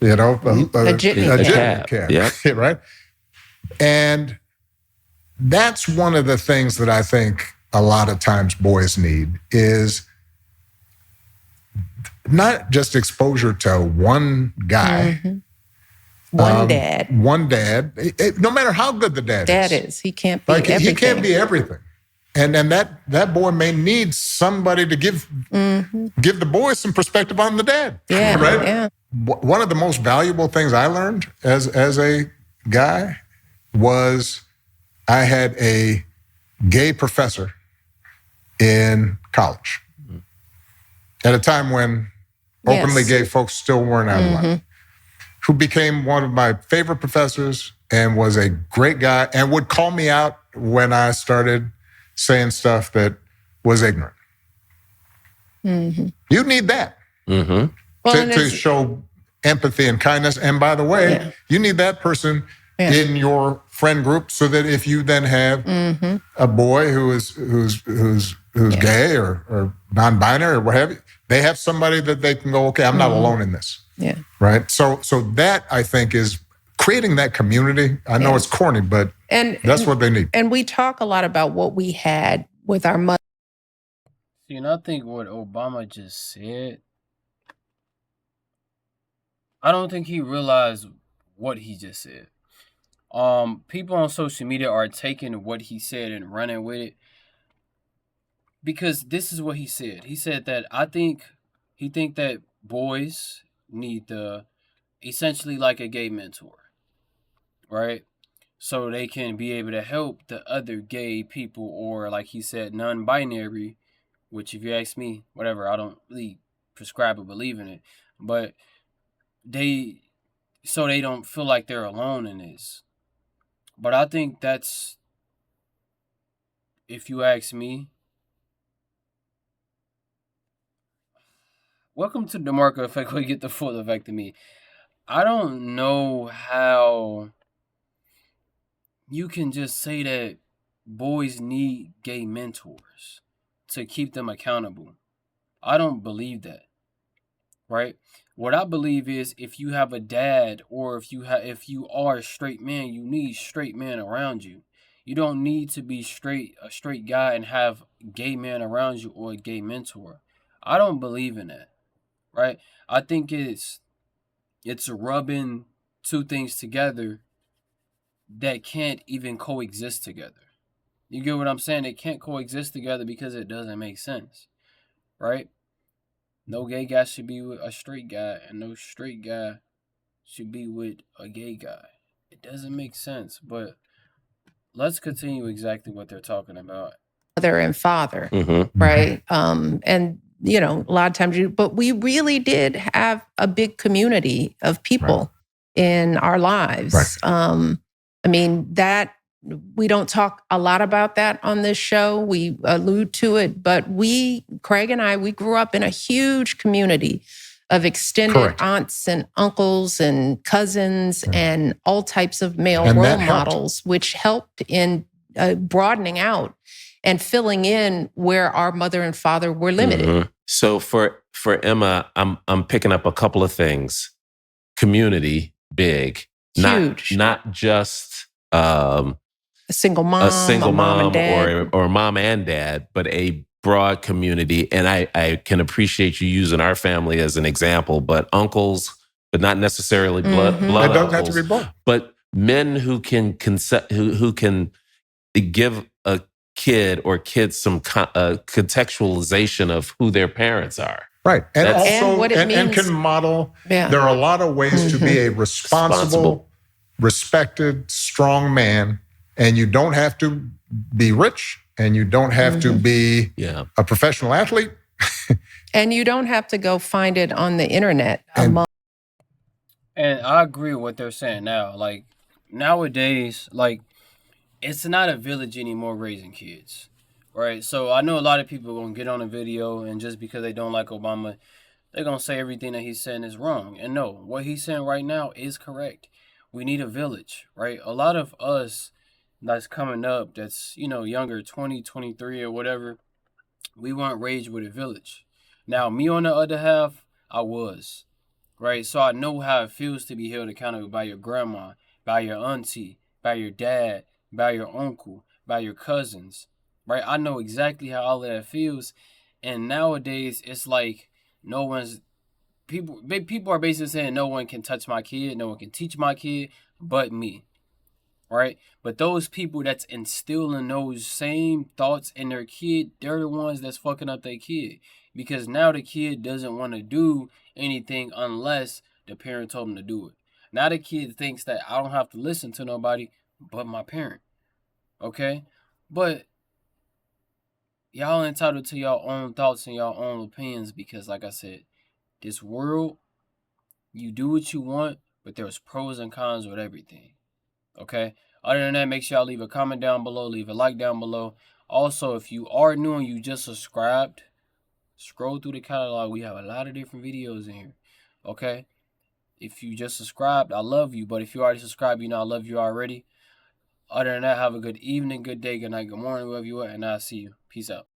you know, a jitney cap. Yep. Right? And that's one of the things that I think a lot of times boys need is not just exposure to one guy. One dad. One dad. No matter how good the dad is. He can't be everything. He can't be everything. And that boy may need somebody to give the boy some perspective on the dad. Yeah, right? Yeah. One of the most valuable things I learned as a guy was I had a gay professor in college at a time when openly gay folks still weren't out of line, who became one of my favorite professors and was a great guy and would call me out when I started saying stuff that was ignorant. You need that to show empathy and kindness. And by the way, you need that person in your friend group so that if you then have a boy who's gay or non-binary or what have you, they have somebody that they can go, okay, I'm not alone in this. Yeah. Right. So that I think is creating that community. I know it's corny, but that's what they need. And we talk a lot about what we had with our mother. See, and I think what Obama just said, I don't think he realized what he just said. People on social media are taking what he said and running with it. Because this is what he said. He said that he think that boys need essentially like a gay mentor, right? So they can be able to help the other gay people, or like he said, non-binary, which if you ask me, whatever, I don't really prescribe or believe in it, but so they don't feel like they're alone in this. But I think that's, if you ask me, welcome to DeMarkco effect, where you get the full effect of me. I don't know how you can just say that boys need gay mentors to keep them accountable. I don't believe that, right? What I believe is if you have a dad, or if you are a straight man, you need straight men around you. You don't need to be a straight guy and have gay men around you or a gay mentor. I don't believe in that, right? I think it's rubbing two things together that can't even coexist together. You get what I'm saying? They can't coexist together because it doesn't make sense, right? No gay guy should be with a straight guy, and no straight guy should be with a gay guy. It doesn't make sense, but let's continue exactly what they're talking about. Mother and father, right? And, you know, a lot of times but we really did have a big community of people in our lives. Right. I mean, that we don't talk a lot about that on this show. We allude to it, but Craig and I, we grew up in a huge community of extended aunts and uncles and cousins and all types of male role models, which helped in broadening out and filling in where our mother and father were limited. So for Emma, I'm picking up a couple of things. Community, big. Huge. Not just a single mom, mom and dad. or mom and dad, but a broad community. And I can appreciate you using our family as an example, but uncles, but not necessarily blood It doesn't uncles, have to be both. but men who can who can give a kid or kids some contextualization of who their parents are. Right. And That's, also, and what it means, can model, Yeah. there are a lot of ways to be a responsible, respected, strong man. And you don't have to be rich, and you don't have to be a professional athlete. And you don't have to go find it on the internet. And I agree with what they're saying now. Like, nowadays, like, it's not a village anymore raising kids, right? So I know a lot of people are going to get on a video, and just because they don't like Obama, they're going to say everything that he's saying is wrong. And no, what he's saying right now is correct. We need a village, right? A lot of us that's coming up, that's, you know, younger, 20, 23 or whatever, we weren't raised with a village. Now, me on the other half, I was. right? So I know how it feels to be held accountable by your grandma, by your auntie, by your dad, by your uncle, by your cousins, right? I know exactly how all of that feels. And nowadays, it's like no one's people are basically saying no one can touch my kid, no one can teach my kid but me, right? But those people that's instilling those same thoughts in their kid, they're the ones that's fucking up their kid. Because now the kid doesn't want to do anything unless the parent told him to do it. Now the kid thinks that I don't have to listen to nobody but my parent. Okay? But y'all entitled to your own thoughts and your own opinions because, like I said, this world, you do what you want, but there's pros and cons with everything. Okay? Other than that, make sure y'all leave a comment down below, leave a like down below. Also, if you are new and you just subscribed, scroll through the catalog. We have a lot of different videos in here. Okay? If you just subscribed, I love you. But if you already subscribed, you know I love you already. Other than that, have a good evening, good day, good night, good morning, wherever you are, and I'll see you. Peace out.